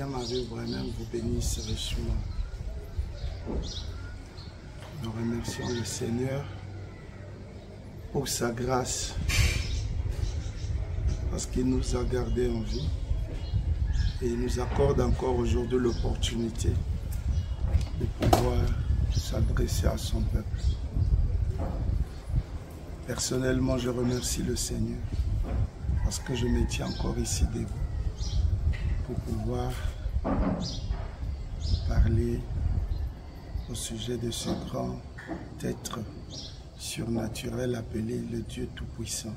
Mère Marie-Branham vous bénisse richement. Nous remercions le Seigneur pour sa grâce, parce qu'il nous a gardés en vie et il nous accorde encore aujourd'hui l'opportunité de pouvoir s'adresser à son peuple. Personnellement, je remercie le Seigneur parce que je me tiens encore ici debout pour pouvoir parler au sujet de ce grand être surnaturel appelé le Dieu Tout-Puissant,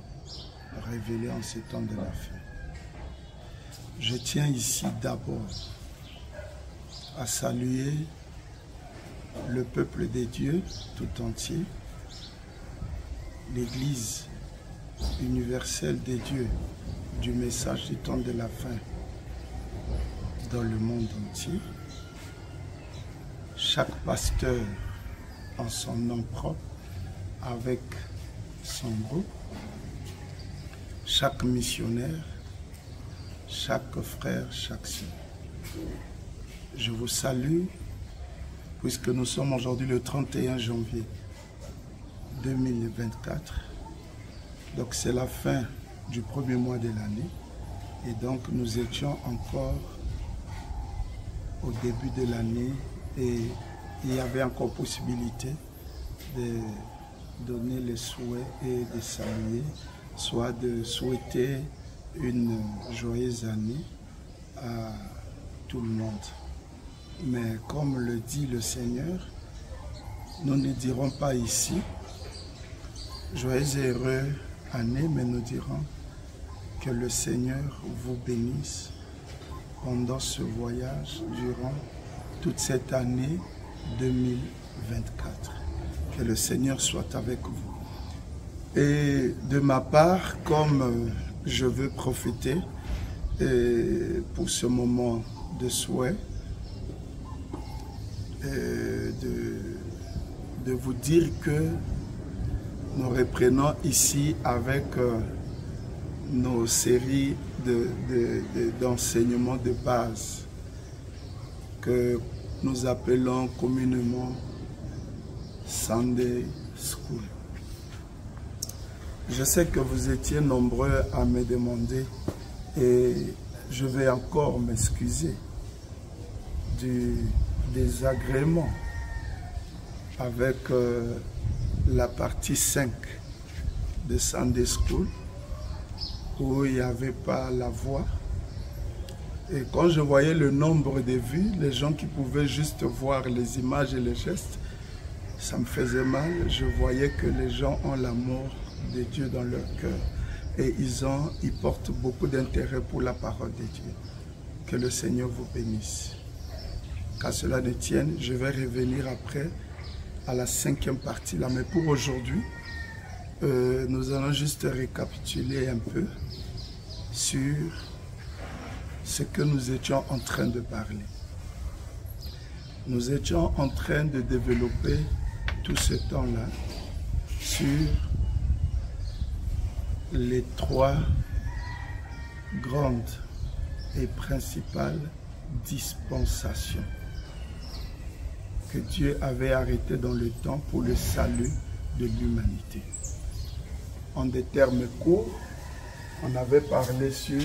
révélé en ces temps de la fin. Je tiens ici d'abord à saluer le peuple des dieux tout entier, l'Église universelle des dieux du message du temps de la fin dans le monde entier, chaque pasteur en son nom propre avec son groupe, chaque missionnaire, chaque frère, chaque sœur. Je vous salue puisque nous sommes aujourd'hui le 31 janvier 2024. Donc c'est la fin du premier mois de l'année et donc nous étions encore au début de l'année et il y avait encore possibilité de donner les souhaits et de saluer, soit de souhaiter une joyeuse année à tout le monde. Mais comme le dit le Seigneur, nous ne dirons pas ici joyeuse et heureuse année, mais nous dirons que le Seigneur vous bénisse pendant ce voyage durant toute cette année 2024. Que le Seigneur soit avec vous. Et de ma part, comme je veux profiter pour ce moment de souhait, de vous dire que nous reprenons ici avec nos séries d'enseignements de base que nous appelons communément Sunday School. Je sais que vous étiez nombreux à me demander et je vais encore m'excuser du désagrément avec la partie 5 de Sunday School où il n'y avait pas la voix. Et quand je voyais le nombre de vues, les gens qui pouvaient juste voir les images et les gestes, ça me faisait mal. Je voyais que les gens ont l'amour de Dieu dans leur cœur et ils portent beaucoup d'intérêt pour la parole de Dieu. Que le Seigneur vous bénisse. Qu'à cela ne tienne, je vais revenir après à la 5e partie là. Mais pour aujourd'hui, nous allons juste récapituler un peu sur ce que nous étions en train de parler. Nous étions en train de développer tout ce temps-là sur les 3 grandes et principales dispensations que Dieu avait arrêtées dans le temps pour le salut de l'humanité. En des termes courts, on avait parlé sur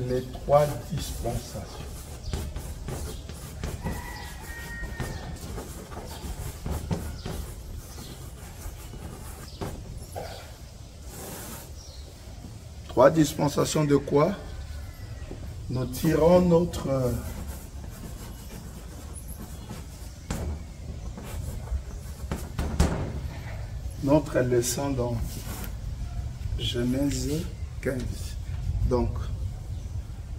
les 3 dispensations. Trois dispensations de quoi? Nous tirons notre leçon dans Genèse 15. Donc,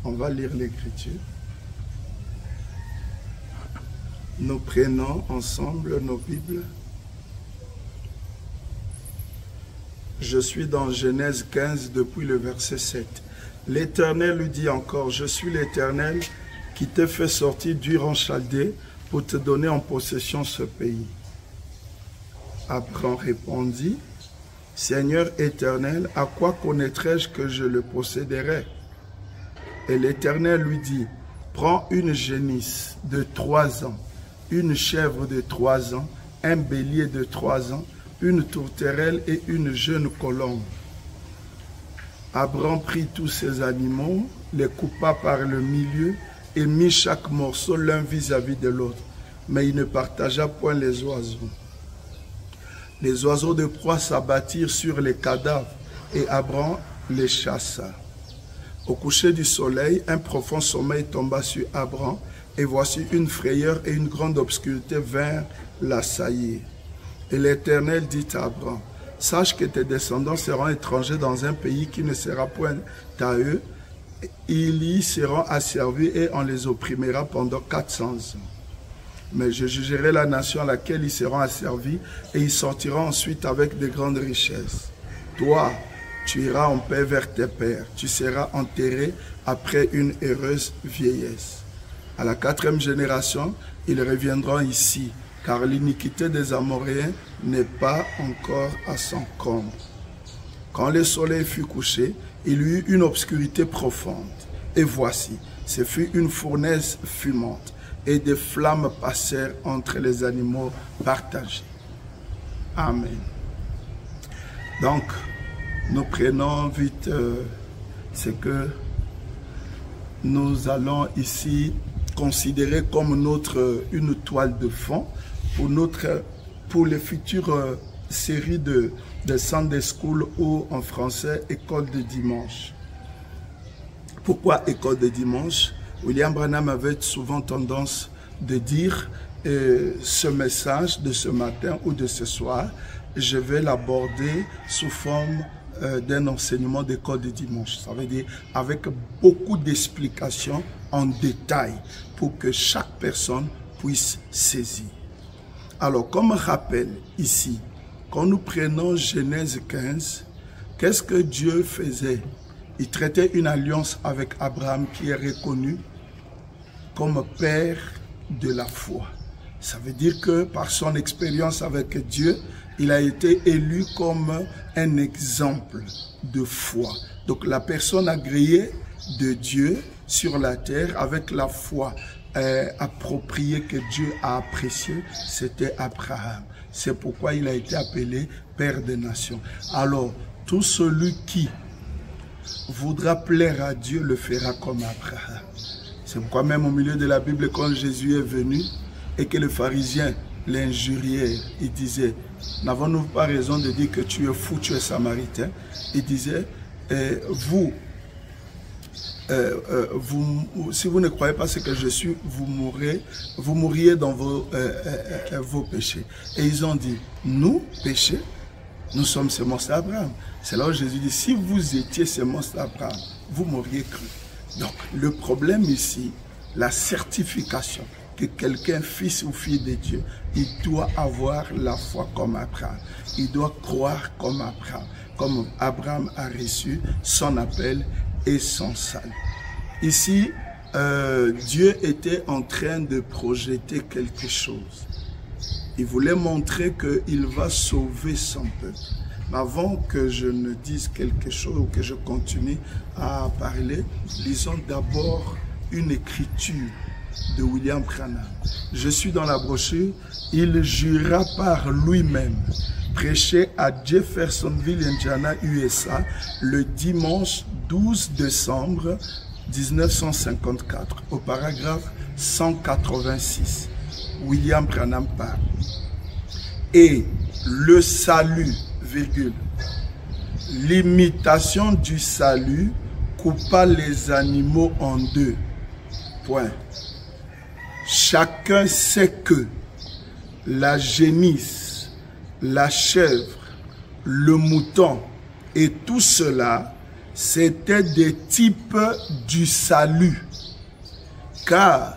on va lire l'Écriture. Nous prenons ensemble nos Bibles. Je suis dans Genèse 15 depuis le verset 7. L'Éternel lui dit encore, je suis l'Éternel qui t'ai fait sortir d'Ur en Chaldée pour te donner en possession ce pays. Abraham répondit, Seigneur éternel, à quoi connaîtrai-je que je le posséderai? Et l'Éternel lui dit, prends une génisse de 3 ans, une chèvre de 3 ans, un bélier de 3 ans, une tourterelle et une jeune colombe. Abraham prit tous ces animaux, les coupa par le milieu et mit chaque morceau l'un vis-à-vis de l'autre. Mais il ne partagea point les oiseaux. Les oiseaux de proie s'abattirent sur les cadavres et Abraham les chassa. Au coucher du soleil, un profond sommeil tomba sur Abraham et voici une frayeur et une grande obscurité vinrent l'assaillir. Et l'Éternel dit à Abraham, sache que tes descendants seront étrangers dans un pays qui ne sera point à eux. Ils y seront asservis et on les opprimera pendant 400 ans. Mais je jugerai la nation à laquelle ils seront asservis et ils sortiront ensuite avec de grandes richesses. Toi, tu iras en paix vers tes pères. Tu seras enterré après une heureuse vieillesse. À la 4e génération, ils reviendront ici, car l'iniquité des Amoréens n'est pas encore à son comble. Quand le soleil fut couché, il y eut une obscurité profonde. Et voici, ce fut une fournaise fumante, et des flammes passèrent entre les animaux partagés. Amen. Donc, nous prenons vite ce que nous allons ici considérer comme une toile de fond pour les futures séries de Sunday School ou en français école de dimanche. Pourquoi école de dimanche? William Branham avait souvent tendance de dire ce message de ce matin ou de ce soir, je vais l'aborder sous forme d'un enseignement d'école de dimanche. Ça veut dire avec beaucoup d'explications en détail pour que chaque personne puisse saisir. Alors, comme rappel ici, quand nous prenons Genèse 15, qu'est-ce que Dieu faisait? Il traitait une alliance avec Abraham qui est reconnu comme père de la foi. Ça veut dire que par son expérience avec Dieu, il a été élu comme un exemple de foi. Donc la personne agréée de Dieu sur la terre avec la foi appropriée que Dieu a appréciée, c'était Abraham. C'est pourquoi il a été appelé Père des Nations. Alors, tout celui qui voudra plaire à Dieu le fera comme Abraham. C'est pourquoi même au milieu de la Bible, quand Jésus est venu et que les pharisiens l'injuriaient, il disait, n'avons-nous pas raison de dire que tu es fou, tu es samaritain? Il disait, si vous ne croyez pas ce que je suis, vous mourriez dans vos péchés. Et ils ont dit, nous, péchés, nous sommes semences d'Abraham. C'est là où Jésus dit, si vous étiez semences d'Abraham, vous m'auriez cru. Donc, le problème ici, la certification que quelqu'un, fils ou fille de Dieu, il doit avoir la foi comme Abraham. Il doit croire comme Abraham. Comme Abraham a reçu son appel et son salut. Ici, Dieu était en train de projeter quelque chose. Il voulait montrer qu'il va sauver son peuple. Mais avant que je ne dise quelque chose ou que je continue à parler, lisons d'abord une écriture de William Branham. Je suis dans la brochure. Il jura par lui-même prêché à Jeffersonville, Indiana, USA, le dimanche 12 décembre 1954, au paragraphe 186. William Branham parle. Et le salut, virgule, l'imitation du salut coupa les animaux en deux. Point. Chacun sait que la génisse, la chèvre, le mouton et tout cela, c'était des types du salut. Car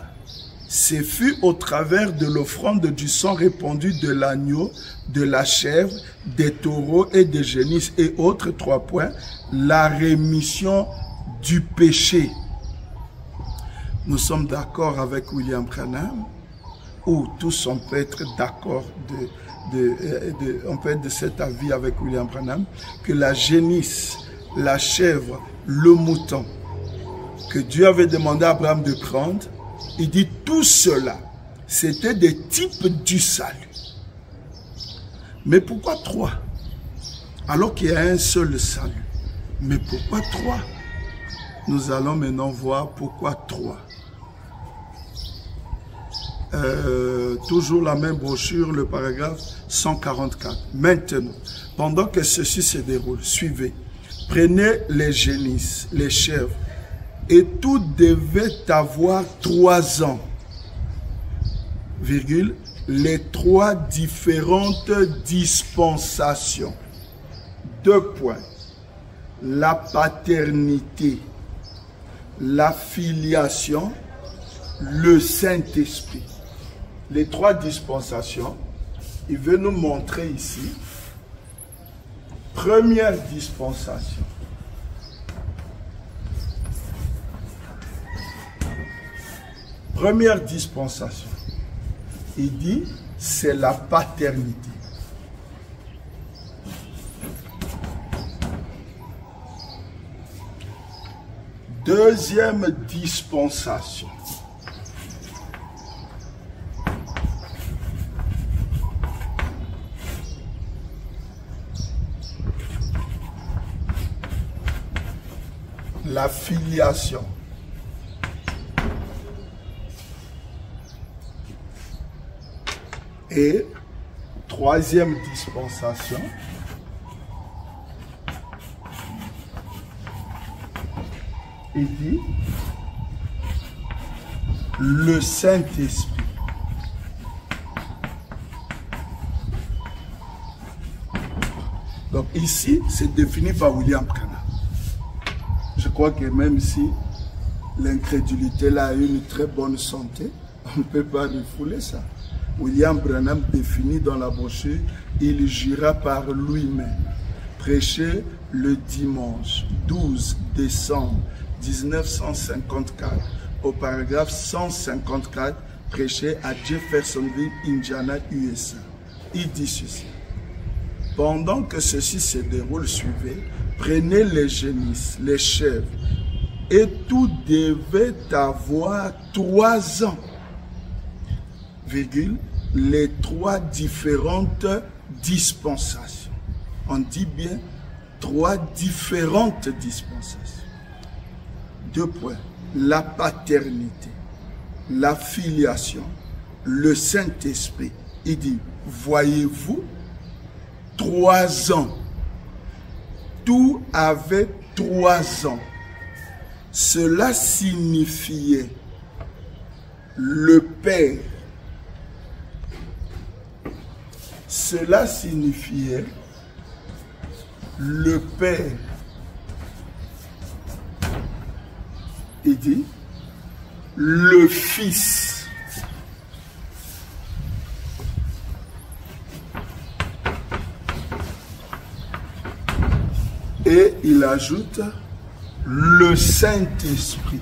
ce fut au travers de l'offrande du sang répandu de l'agneau, de la chèvre, des taureaux et des génisses et autres, 3 points, la rémission du péché. Nous sommes d'accord avec William Branham où tous on peut être d'accord, on peut être de cet avis avec William Branham, que la génisse, la chèvre, le mouton, que Dieu avait demandé à Abraham de prendre, il dit tout cela, c'était des types du salut. Mais pourquoi 3? Alors qu'il y a un seul salut. Mais pourquoi 3? Nous allons maintenant voir pourquoi 3. Toujours la même brochure, le paragraphe 144. Maintenant, pendant que ceci se déroule, suivez. Prenez les génisses, les chèvres, et tout devait avoir 3 ans, virgule, les 3 différentes dispensations. 2 points. La paternité, la filiation, le Saint-Esprit. Les 3 dispensations, il veut nous montrer ici. Première dispensation. Première dispensation. Il dit, c'est la paternité. Deuxième dispensation. La filiation. Et troisième dispensation, il dit le Saint-Esprit. Donc ici, c'est défini par William Branham. Je crois que même si l'incrédulité là a une très bonne santé, on ne peut pas refouler ça. William Branham définit dans la brochure, il jura par lui-même. Prêché le dimanche 12 décembre 1954 au paragraphe 154, prêché à Jeffersonville, Indiana, USA. Il dit ceci. Pendant que ceci se déroule, suivez, prenez les génisses, les chèvres, et tout devait avoir 3 ans, virgule, les 3 différentes dispensations. On dit bien 3 différentes dispensations. 2 points. La paternité, la filiation, le Saint-Esprit. Il dit, voyez-vous, 3 ans. Tout avait 3 ans. Cela signifiait le Père. Cela signifiait le Père. Il dit le Fils. Et il ajoute le Saint-Esprit.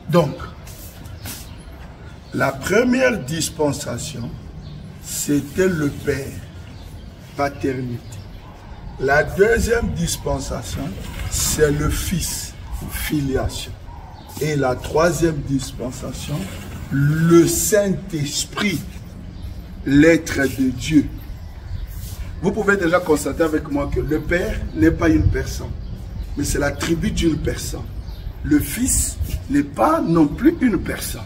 Donc, la première dispensation, c'était le Père, paternité. La deuxième dispensation, c'est le Fils, filiation. Et la troisième dispensation, le Saint-Esprit, l'être de Dieu. Vous pouvez déjà constater avec moi que le Père n'est pas une personne, mais c'est l'attribut d'une personne. Le Fils n'est pas non plus une personne,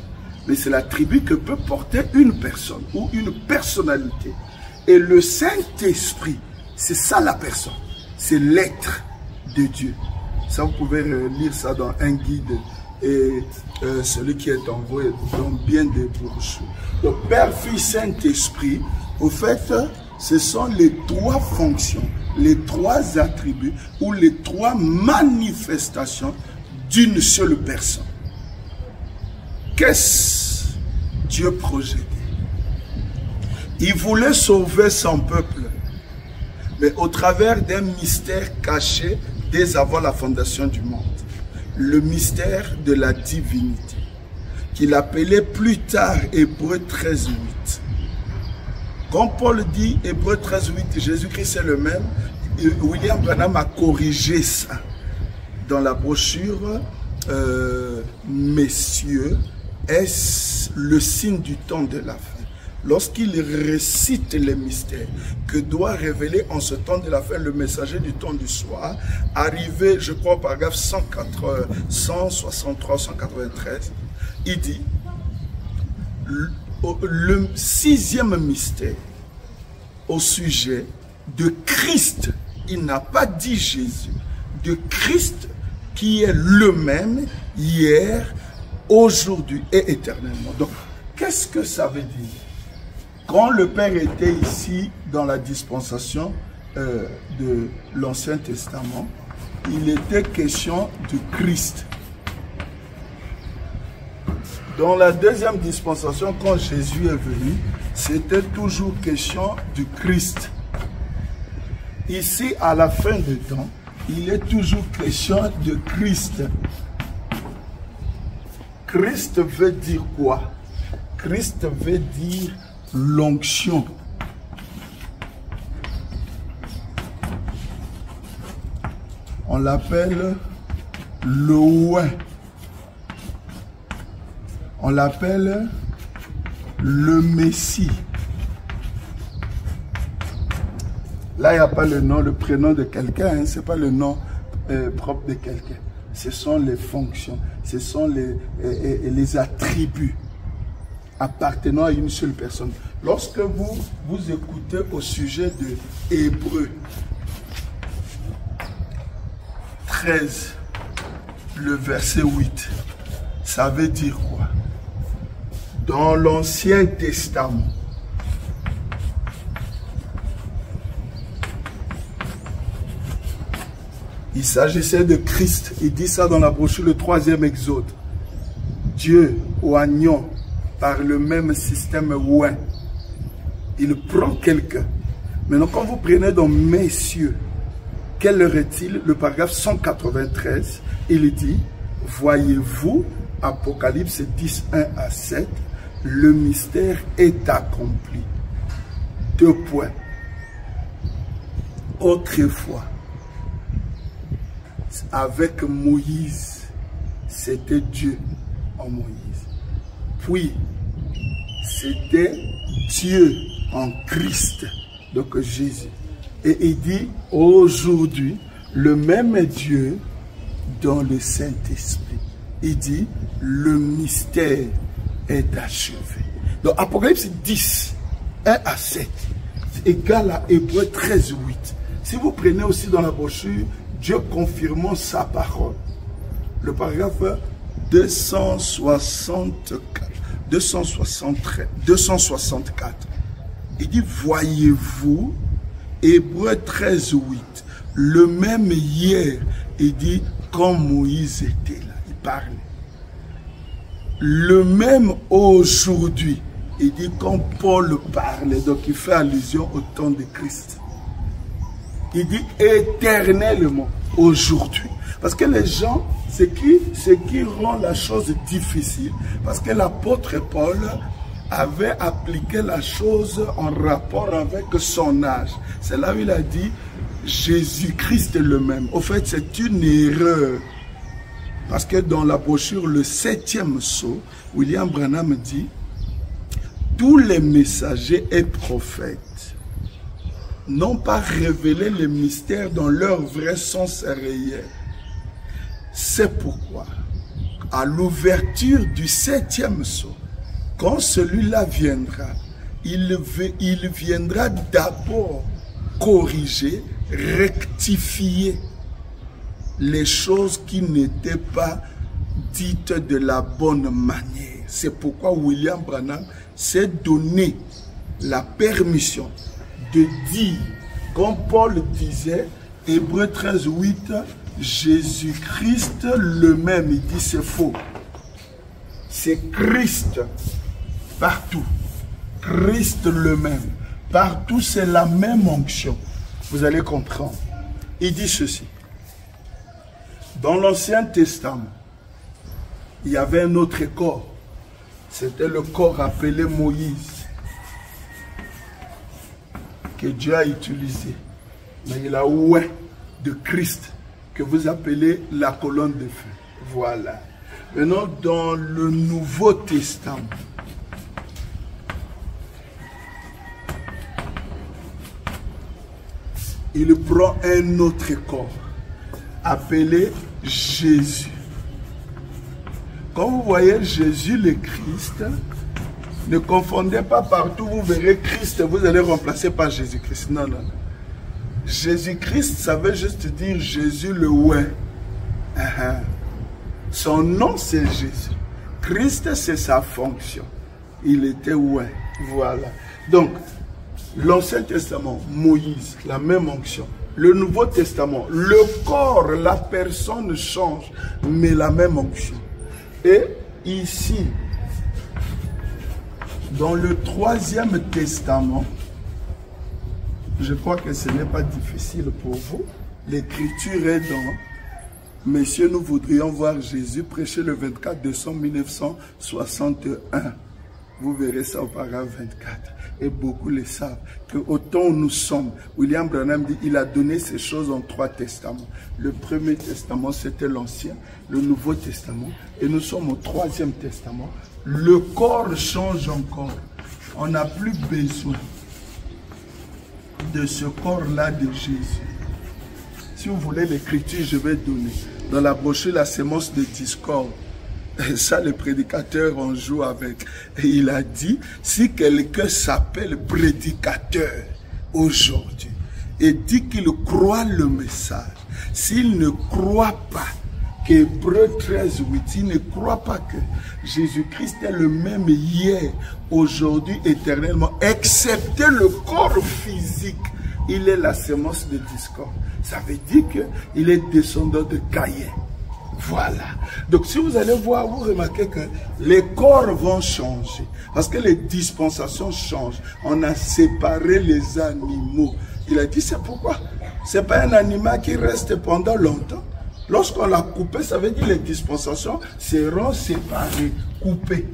mais c'est l'attribut que peut porter une personne ou une personnalité. Et le Saint-Esprit, c'est ça la personne, c'est l'être de Dieu. Ça, vous pouvez lire ça dans un guide et celui qui est envoyé dans bien des brochures. Donc, Père, Fils, Saint-Esprit, au fait, ce sont les 3 fonctions, les 3 attributs ou les 3 manifestations d'une seule personne. Qu'est-ce Dieu projetait? Il voulait sauver son peuple mais au travers d'un mystère caché dès avant la fondation du monde. Le mystère de la divinité, qu'il appelait plus tard Hébreux 13, 8. Comme Paul dit, Hébreux 13, 8, Jésus-Christ est le même. William Branham a corrigé ça dans la brochure Messieurs, est-ce le signe du temps de la fin? Lorsqu'il récite les mystères que doit révéler en ce temps de la fin le messager du temps du soir, arrivé, je crois, au paragraphe 163, 193, il dit, le sixième mystère au sujet de Christ, il n'a pas dit Jésus, de Christ qui est le même hier, aujourd'hui et éternellement. Donc, qu'est-ce que ça veut dire? Quand le Père était ici dans la dispensation de l'Ancien Testament, il était question du Christ. Dans la deuxième dispensation, quand Jésus est venu, c'était toujours question du Christ. Ici, à la fin du temps, il est toujours question de Christ. Christ veut dire quoi? Christ veut dire l'onction. On l'appelle le ouin. On l'appelle le Messie. Là, il n'y a pas le nom, le prénom de quelqu'un, hein, ce n'est pas le nom propre de quelqu'un. Ce sont les fonctions, ce sont les attributs appartenant à une seule personne. Lorsque vous écoutez au sujet de Hébreux 13, le verset 8, ça veut dire quoi? Dans l'Ancien Testament, il s'agissait de Christ. Il dit ça dans la brochure, le 3e Exode. Dieu, oignant, par le même système ouin, il prend quelqu'un. Maintenant, quand vous prenez dans Messieurs, quel leur est-il? Le paragraphe 193, il dit, voyez-vous, Apocalypse 10, 1 à 7, le mystère est accompli. 2 points. Autrefois, avec Moïse, c'était Dieu en Moïse. Puis, c'était Dieu en Christ, donc Jésus. Et il dit, aujourd'hui, le même Dieu dans le Saint-Esprit. Il dit, le mystère est achevé. Donc, Apocalypse 10, 1 à 7, c'est égal à Hébreux 13, 8. Si vous prenez aussi dans la brochure, Dieu confirmant sa parole. Le paragraphe 264. Il dit, voyez-vous, Hébreux 13, 8, le même hier, il dit, quand Moïse était là, il parlait. Le même aujourd'hui, il dit, quand Paul parlait, donc il fait allusion au temps de Christ. Il dit éternellement, aujourd'hui. Parce que les gens, ce qui rend la chose difficile, parce que l'apôtre Paul avait appliqué la chose en rapport avec son âge. C'est là où il a dit, Jésus-Christ est le même. Au fait, c'est une erreur. Parce que dans la brochure, le 7e sceau, William Branham dit, tous les messagers et prophètes n'ont pas révélé les mystères dans leur vrai sens réel. C'est pourquoi, à l'ouverture du 7e sceau, quand celui-là viendra, il viendra d'abord corriger, rectifier les choses qui n'étaient pas dites de la bonne manière. C'est pourquoi William Branham s'est donné la permission de dire, comme Paul disait, Hébreux 13, 8, Jésus-Christ le même. Il dit c'est faux. C'est Christ partout. Christ le même. Partout c'est la même onction. vous allez comprendre. Il dit ceci. Dans l'Ancien Testament, il y avait un autre corps. C'était le corps appelé Moïse, que Dieu a utilisé. Mais il a oué de Christ, que vous appelez la colonne de feu. Voilà. Maintenant, dans le Nouveau Testament, il prend un autre corps, appelé Jésus. Quand vous voyez Jésus le Christ, ne confondez pas partout, vous verrez Christ, vous allez remplacer par Jésus-Christ. Non, non, non. Jésus-Christ, ça veut juste dire Jésus le ouais. Son nom, c'est Jésus. Christ, c'est sa fonction. Il était ouais. Voilà. Donc, l'Ancien Testament, Moïse, la même onction. Le Nouveau Testament, le corps, la personne change, mais la même onction. Et ici, dans le Troisième Testament, je crois que ce n'est pas difficile pour vous. L'écriture est dans... Messieurs, nous voudrions voir Jésus prêcher le 24 décembre 1961. Vous verrez ça au paragraphe 24. Et beaucoup le savent. Que au temps où nous sommes, William Branham dit il a donné ces choses en 3 testaments. Le premier testament, c'était l'Ancien, le Nouveau Testament. Et nous sommes au 3e testament. Le corps change encore. On n'a plus besoin de ce corps-là de Jésus. Si vous voulez l'écriture, je vais donner. Dans la brochure, la sémence de discorde. Ça, les prédicateurs en jouent avec. Et il a dit, si quelqu'un s'appelle prédicateur aujourd'hui et dit qu'il croit le message, s'il ne croit pas qu'Hébreux 13, 8, il ne croit pas que Jésus-Christ est le même hier, aujourd'hui, éternellement, excepté le corps physique, il est la sémence de discorde. Ça veut dire qu'il est descendant de Caïn. Voilà. Donc si vous allez voir, vous remarquez que les corps vont changer. Parce que les dispensations changent. On a séparé les animaux. Il a dit c'est pourquoi. Ce n'est pas un animal qui reste pendant longtemps. Lorsqu'on l'a coupé, ça veut dire que les dispensations seront séparées, coupées.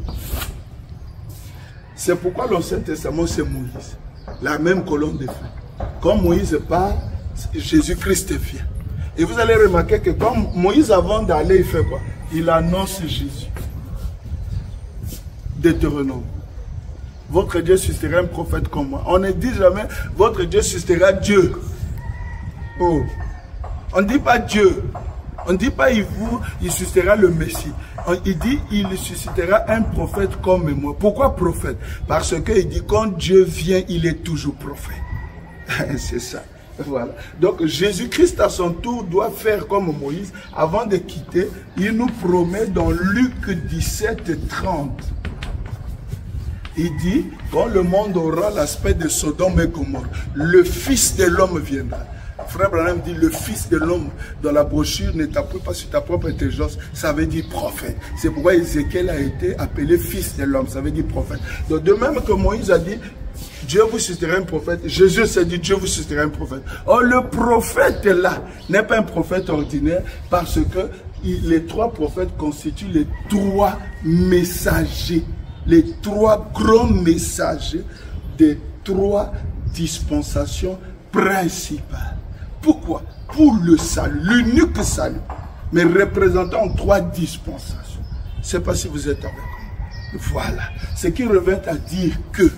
C'est pourquoi l'Ancien Testament c'est Moïse. La même colonne de feu. Quand Moïse part, Jésus-Christ vient. Et vous allez remarquer que quand Moïse, avant d'aller, il fait quoi? Il annonce Jésus. Deutéronome. Votre Dieu suscitera un prophète comme moi. On ne dit jamais, votre Dieu suscitera Dieu. Oh. On ne dit pas Dieu. On ne dit pas, il suscitera le Messie. Il dit, il suscitera un prophète comme moi. Pourquoi prophète? Parce qu'il dit, quand Dieu vient, il est toujours prophète. C'est ça. Voilà. Donc Jésus-Christ à son tour doit faire comme Moïse. Avant de quitter, il nous promet dans Luc 17, 30. Il dit, quand le monde aura l'aspect de Sodome et Gomorrhe, le Fils de l'homme viendra. Frère Branham dit, le Fils de l'homme, dans la brochure, ne t'appuie pas sur ta propre intelligence, ça veut dire prophète. C'est pourquoi Ézéchiel a été appelé Fils de l'homme, ça veut dire prophète. Donc de même que Moïse a dit, Dieu vous suscitera un prophète. Jésus s'est dit, Dieu vous suscitera un prophète. Or, le prophète là n'est pas un prophète ordinaire parce que les 3 prophètes constituent les 3 messagers. Les 3 grands messagers des 3 dispensations principales. Pourquoi? Pour le salut, l'unique salut, mais représentant 3 dispensations. Je ne sais pas si vous êtes avec moi. Voilà. Ce qui revient à dire que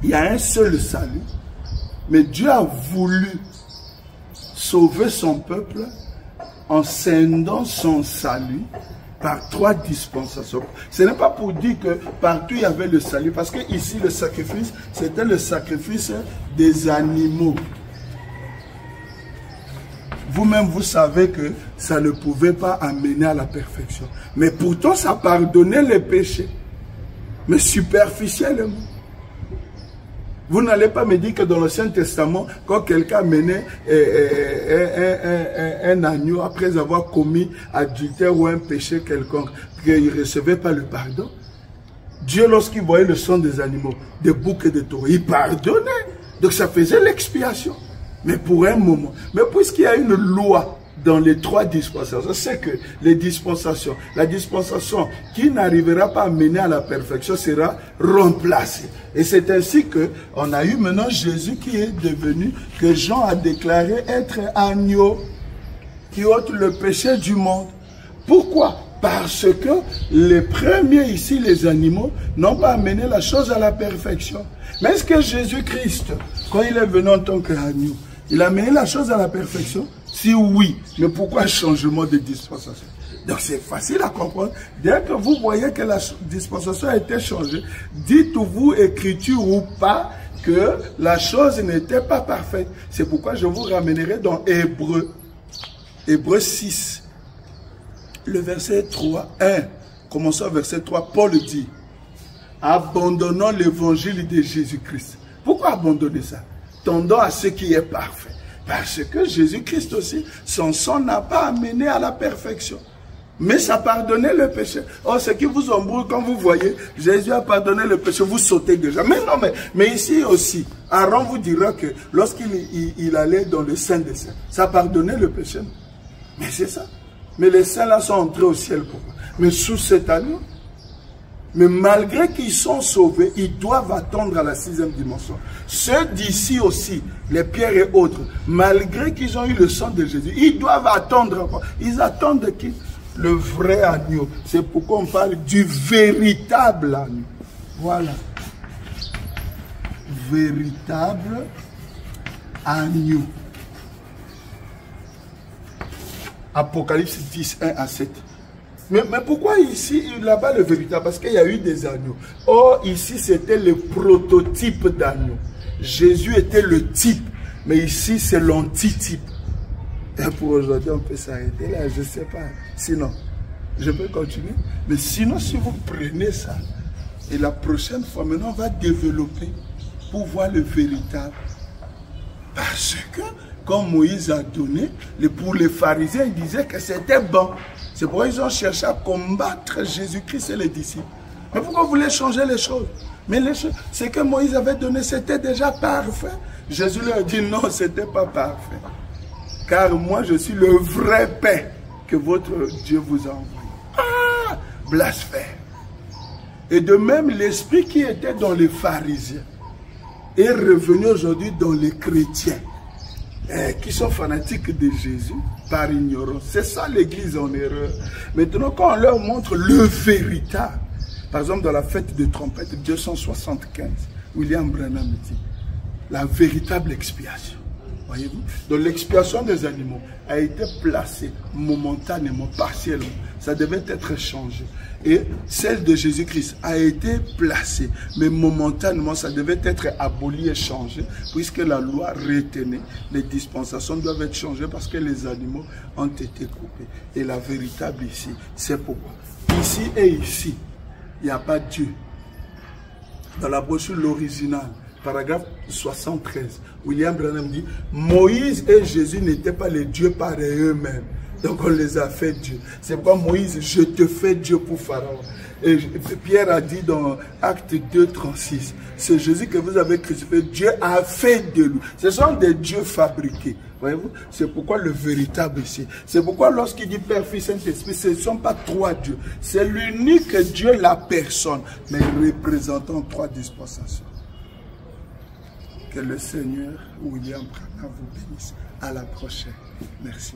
il y a un seul salut, mais Dieu a voulu sauver son peuple en scindant son salut par 3 dispensations. Ce n'est pas pour dire que partout il y avait le salut, parce que ici le sacrifice, c'était le sacrifice des animaux. Vous-même, vous savez que ça ne pouvait pas amener à la perfection. Mais pourtant, ça pardonnait les péchés. Mais superficiellement. Vous n'allez pas me dire que dans l'Ancien Testament, quand quelqu'un menait un agneau après avoir commis adultère ou un péché quelconque, qu'il ne recevait pas le pardon. Dieu, lorsqu'il voyait le sang des animaux, des boucs et des taureaux, il pardonnait. Donc ça faisait l'expiation. Mais pour un moment. Mais puisqu'il y a une loi dans les 3 dispensations, c'est que les dispensations, la dispensation qui n'arrivera pas à mener à la perfection sera remplacée. Et c'est ainsi qu'on a eu maintenant Jésus qui est devenu, que Jean a déclaré être agneau qui ôte le péché du monde. Pourquoi? Parce que les premiers ici, les animaux, n'ont pas amené la chose à la perfection. Mais est-ce que Jésus-Christ, quand il est venu en tant qu'agneau, il a amené la chose à la perfection? Si oui, mais pourquoi changement de dispensation? Donc c'est facile à comprendre. Dès que vous voyez que la dispensation a été changée, dites-vous, écriture ou pas, que la chose n'était pas parfaite. C'est pourquoi je vous ramènerai dans Hébreux 6. Le verset 3, 1, commençons au verset 3, Paul dit, abandonnons l'évangile de Jésus-Christ. Pourquoi abandonner ça? Tendons à ce qui est parfait. Parce que Jésus-Christ aussi, son sang n'a pas amené à la perfection. Mais ça pardonnait le péché. Oh, ce qui vous embrouille, quand vous voyez, Jésus a pardonné le péché, vous sautez déjà. Mais non, mais ici aussi, Aaron vous dira que lorsqu'il allait dans le Saint des Saints, ça pardonnait le péché. Mais c'est ça. Mais les saints là sont entrés au ciel. Pourquoi? Mais sous cet agneau. Mais malgré qu'ils sont sauvés, ils doivent attendre à la 6e dimension. Ceux d'ici aussi, les pierres et autres, malgré qu'ils ont eu le sang de Jésus, ils doivent attendre encore. Ils attendent qui? Le vrai agneau. C'est pourquoi on parle du véritable agneau. Voilà. Véritable agneau. Apocalypse 10, 1 à 7. Mais pourquoi ici, là-bas, le véritable? Parce qu'il y a eu des agneaux. Or, ici, c'était le prototype d'agneau. Jésus était le type, mais ici, c'est l'antitype. Et pour aujourd'hui, on peut s'arrêter là, je ne sais pas. Sinon, je peux continuer. Mais sinon, si vous prenez ça, et la prochaine fois, maintenant, on va développer pour voir le véritable. Parce que, comme Moïse a donné, pour les pharisiens, ils disaient que c'était bon. C'est pourquoi ils ont cherché à combattre Jésus-Christ et les disciples. Mais pourquoi vous voulez changer les choses? Mais ce que Moïse avait donné, c'était déjà parfait. Jésus leur a dit non, ce n'était pas parfait. Car moi, je suis le vrai pain que votre Dieu vous a envoyé. Ah, blasphème. Et de même, l'esprit qui était dans les pharisiens est revenu aujourd'hui dans les chrétiens. Qui sont fanatiques de Jésus par ignorance. C'est ça l'église en erreur. Maintenant, quand on leur montre le véritable, par exemple dans la fête de trompette 275, William Branham dit, la véritable expiation. Voyez-vous? Donc l'expiation des animaux a été placée momentanément, partiellement. Ça devait être changé. Et celle de Jésus-Christ a été placée, mais momentanément, ça devait être aboli et changé, puisque la loi retenait. Les dispensations doivent être changées parce que les animaux ont été coupés. Et la véritable ici, c'est pourquoi. Ici et ici, il n'y a pas Dieu. Dans la brochure, l'original, paragraphe 73, William Branham dit, Moïse et Jésus n'étaient pas les dieux par eux-mêmes. Donc on les a fait Dieu. C'est pourquoi Moïse, je te fais Dieu pour Pharaon. Et Pierre a dit dans Acte 2, 36, c'est Jésus que vous avez crucifié, Dieu a fait de lui. Ce sont des dieux fabriqués. Voyez-vous? C'est pourquoi le véritable ici. C'est pourquoi lorsqu'il dit Père, Fils, Saint-Esprit, ce ne sont pas 3 dieux. C'est l'unique Dieu, la personne, mais représentant 3 dispensations. Que le Seigneur William Branham vous bénisse. À la prochaine. Merci.